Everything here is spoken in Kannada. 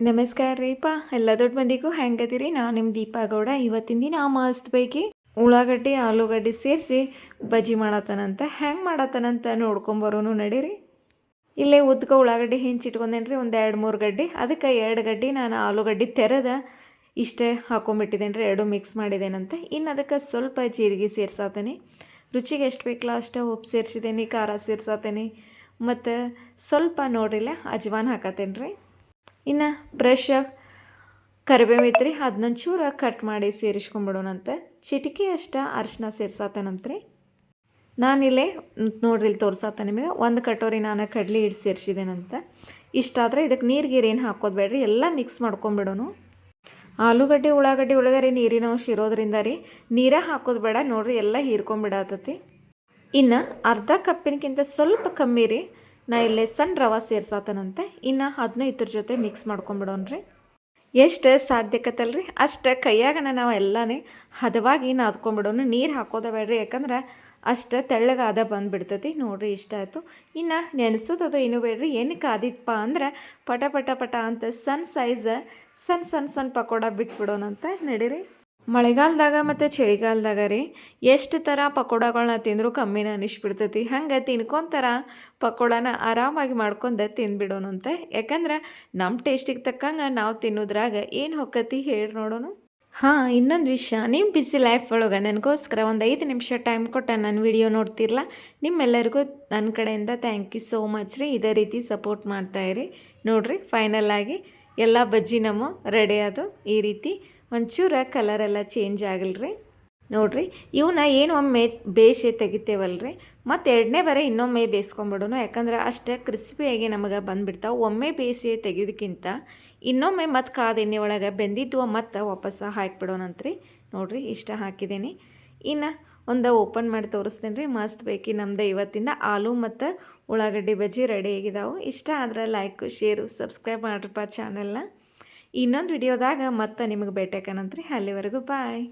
ನಮಸ್ಕಾರ ರೀಪ ಎಲ್ಲ ದೊಡ್ಡ ಮಂದಿಗೂ ಹೆಂಗದಿರಿ. ನಾನು ನಿಮ್ಮ ದೀಪಾ ಗೌಡ. ಇವತ್ತಿನ ದಿನ ಮಸ್ತ್ ಪೈಕಿ ಉಳ್ಳಾಗಡ್ಡಿ ಆಲೂಗಡ್ಡಿ ಸೇರಿಸಿ ಬಜ್ಜಿ ಮಾಡತ್ತನಂತ. ಹೆಂಗೆ ಮಾಡತ್ತನಂತ ನೋಡ್ಕೊಂಬರೋನು ನಡೀರಿ. ಇಲ್ಲೇ ಉದ್ಕ ಉಳ್ಳಾಗಡ್ಡಿ ಹೆಂಚಿಟ್ಕೊಂಡೇನ್ರಿ ಒಂದು 2-3 ಗಡ್ಡಿ. ಅದಕ್ಕೆ 2 ಗಡ್ಡಿ ನಾನು ಆಲೂಗಡ್ಡಿ ತೆರೆದ ಇಷ್ಟೇ ಹಾಕೊಂಡ್ಬಿಟ್ಟಿದ್ದೇನೆ ರೀ. 2 ಮಿಕ್ಸ್ ಮಾಡಿದ್ದೇನಂತ. ಇನ್ನು ಅದಕ್ಕೆ ಸ್ವಲ್ಪ ಜೀರಿಗೆ ಸೇರ್ಸಾತೇನೆ. ರುಚಿಗೆ ಎಷ್ಟು ಬೇಕಲ್ಲ ಅಷ್ಟು ಉಪ್ಪು ಸೇರಿಸಿದ್ದೇನೆ, ಖಾರ ಸೇರ್ಸಾತೇನೆ, ಮತ್ತು ಸ್ವಲ್ಪ ನೋಡ್ರಿಲ್ಲ ಅಜ್ವಾನ್ ಹಾಕತ್ತೇನೆ ರೀ. ಇನ್ನು ಫ್ರೆಶ್ ಕರಿಬೇವು ಐತ್ರಿ, ಅದನ್ನೊಂಚೂರು ಕಟ್ ಮಾಡಿ ಸೇರಿಸ್ಕೊಂಬಿಡೋಣಂತೆ. ಚಿಟಿಕೆ ಅಷ್ಟು ಅರಿಶಿನ ಸೇರ್ಸಾತೇನಂತ್ರಿ. ನಾನಿಲ್ಲೇ ನೋಡ್ರಿ ಇಲ್ಲಿ ತೋರ್ಸಾತ ನಿಮಗೆ 1 ಕಟೋರಿ ನಾನು ಕಡ್ಲಿ ಹಿಟ್ಟು ಸೇರಿಸಿದ್ದೇನಂತ. ಇಷ್ಟಾದರೆ ಇದಕ್ಕೆ ನೀರು ಹಾಕೋದು ಬೇಡ್ರಿ, ಎಲ್ಲ ಮಿಕ್ಸ್ ಮಾಡ್ಕೊಂಬಿಡೋನು. ಆಲೂಗಡ್ಡೆ ಉಳ್ಳಾಗಡ್ಡಿ ಒಳಗರೆ ನೀರಿನ ಅಂಶ ಇರೋದ್ರಿಂದ ರೀ ನೀರ ಹಾಕೋದು ಬೇಡ ನೋಡ್ರಿ, ಎಲ್ಲ ಹೀರ್ಕೊಂಬಿಡತ್ತತಿ. ಇನ್ನು ಅರ್ಧ ಕಪ್ಪಿನಕ್ಕಿಂತ ಸ್ವಲ್ಪ ಕಮ್ಮಿ ರೀ ನಾ ಇಲ್ಲೇ ಸಣ್ಣ ರವೆ ಸೇರ್ಸಾತನಂತೆ. ಇನ್ನು ಅದನ್ನೂ ಇದ್ರ ಜೊತೆ ಮಿಕ್ಸ್ ಮಾಡ್ಕೊಂಬಿಡೋಣ್ರಿ. ಎಷ್ಟು ಸಾಧ್ಯಕತ್ತಲ್ರಿ ಅಷ್ಟು ಕೈಯಾಗ ನಾವು ಎಲ್ಲನೇ ಹದವಾಗಿ ನಾದ್ಕೊಂಬಿಡೋನು. ನೀರು ಹಾಕೋದ ಬೇಡ್ರಿ, ಯಾಕಂದ್ರೆ ಅಷ್ಟು ತೆಳ್ಳಗೆ ಅದ ಬಂದುಬಿಡ್ತೈತಿ. ನೋಡಿರಿ ಇಷ್ಟ ಆಯಿತು. ಇನ್ನು ನೆನೆಸೋದದು ಏನೂ ಬೇಡ್ರಿ. ಏನು ಕಾದಿತ್ತಪ್ಪ ಅಂದ್ರೆ ಪಟ ಪಟ ಪಟ ಅಂತ ಸಣ್ಣ ಸೈಜ್ ಸಣ್ಣ ಪಕೋಡ ಬಿಟ್ಬಿಡೋಣಂತ ನಡೀರಿ. ಮಳೆಗಾಲದಾಗ ಮತ್ತು ಚಳಿಗಾಲದಾಗ ರೀ ಎಷ್ಟು ಥರ ಪಕೋಡಗಳನ್ನ ತಿಂದರೂ ಕಮ್ಮಿನ ಅನಿಸ್ಬಿಡ್ತೈತಿ. ಹಂಗೆ ತಿನ್ಕೊಂತಾರ ಪಕೋಡನ ಆರಾಮಾಗಿ ಮಾಡ್ಕೊಂಡು ತಿಂದ್ಬಿಡೋನು ಅಂತ. ಯಾಕಂದ್ರೆ ನಮ್ಮ ಟೇಸ್ಟಿಗೆ ತಕ್ಕಂಗೆ ನಾವು ತಿನ್ನೋದ್ರಾಗ ಏನು ಹೊಕ್ಕತಿ ಹೇಳಿ ನೋಡೋನು. ಹಾಂ, ಇನ್ನೊಂದು ವಿಷಯ, ನಿಮ್ಮ ಬಿಸಿ ಲೈಫ್ ಒಳಗೆ ನನಗೋಸ್ಕರ ಒಂದು 5 ನಿಮಿಷ ಟೈಮ್ ಕೊಟ್ಟು ನನ್ನ ವಿಡಿಯೋ ನೋಡ್ತಿರಲ್ಲ, ನಿಮ್ಮೆಲ್ಲರಿಗೂ ನನ್ನ ಕಡೆಯಿಂದ ಥ್ಯಾಂಕ್ ಯು ಸೋ ಮಚ್ ರೀ. ಇದೇ ರೀತಿ ಸಪೋರ್ಟ್ ಮಾಡ್ತಾಯಿರಿ. ನೋಡಿರಿ ಫೈನಲ್ ಆಗಿ ಎಲ್ಲ ಬಜ್ಜಿ ನಮ್ಮ ರೆಡಿ ಅದು. ಈ ರೀತಿ ಒಂಚೂರು ಕಲರೆಲ್ಲ ಚೇಂಜ್ ಆಗಲ್ರಿ. ನೋಡಿರಿ ಇವನ್ನ ಏನು ಒಮ್ಮೆ ಬೇಯಿಸಿ ತೆಗಿತೇವಲ್ರಿ, ಮತ್ತು ಎರಡನೇ ಬಾರಿ ಇನ್ನೊಮ್ಮೆ ಬೇಯಿಸ್ಕೊಂಬಿಡೋನು. ಯಾಕಂದ್ರೆ ಅಷ್ಟೇ ಕ್ರಿಸ್ಪಿಯಾಗಿ ನಮಗೆ ಬಂದುಬಿಡ್ತಾವೆ. ಒಮ್ಮೆ ಬೇಯಿಸಿ ತೆಗೆಯೋದಕ್ಕಿಂತ ಇನ್ನೊಮ್ಮೆ ಮತ್ತು ಕಾದ ಎಣ್ಣೆ ಒಳಗೆ ಬೆಂದಿದ್ದು ಮತ್ತು ವಾಪಸ್ ಹಾಕಿಬಿಡೋಣಂತ್ರಿ. ನೋಡಿರಿ ಇಷ್ಟ ಹಾಕಿದ್ದೀನಿ. ಇನ್ನು ಒಂದು ಓಪನ್ ಮಾಡಿ ತೋರಿಸ್ತೇನೆ ರೀ. ಮಸ್ತ್ ಬೇಕಿ ನಮ್ದು ಇವತ್ತಿಂದ ಆಲೂ ಮತ್ತು ಉಳ್ಳಾಗಡ್ಡಿ ಬಜ್ಜಿ ರೆಡಿ ಆಗಿದಾವೆ. ಇಷ್ಟ ಆದ್ರೆ ಲೈಕ್, ಶೇರು, ಸಬ್ಸ್ಕ್ರೈಬ್ ಮಾಡ್ರಪ್ಪ ಚಾನಲ್ನ. ಇನ್ನೊಂದು ವಿಡಿಯೋದಾಗ ಮತ್ತೆ ನಿಮಗೆ ಭೇಟಿಯಾಕನಂತ್ರಿ. ಅಲ್ಲಿವರೆಗೂ ಬಾಯ್.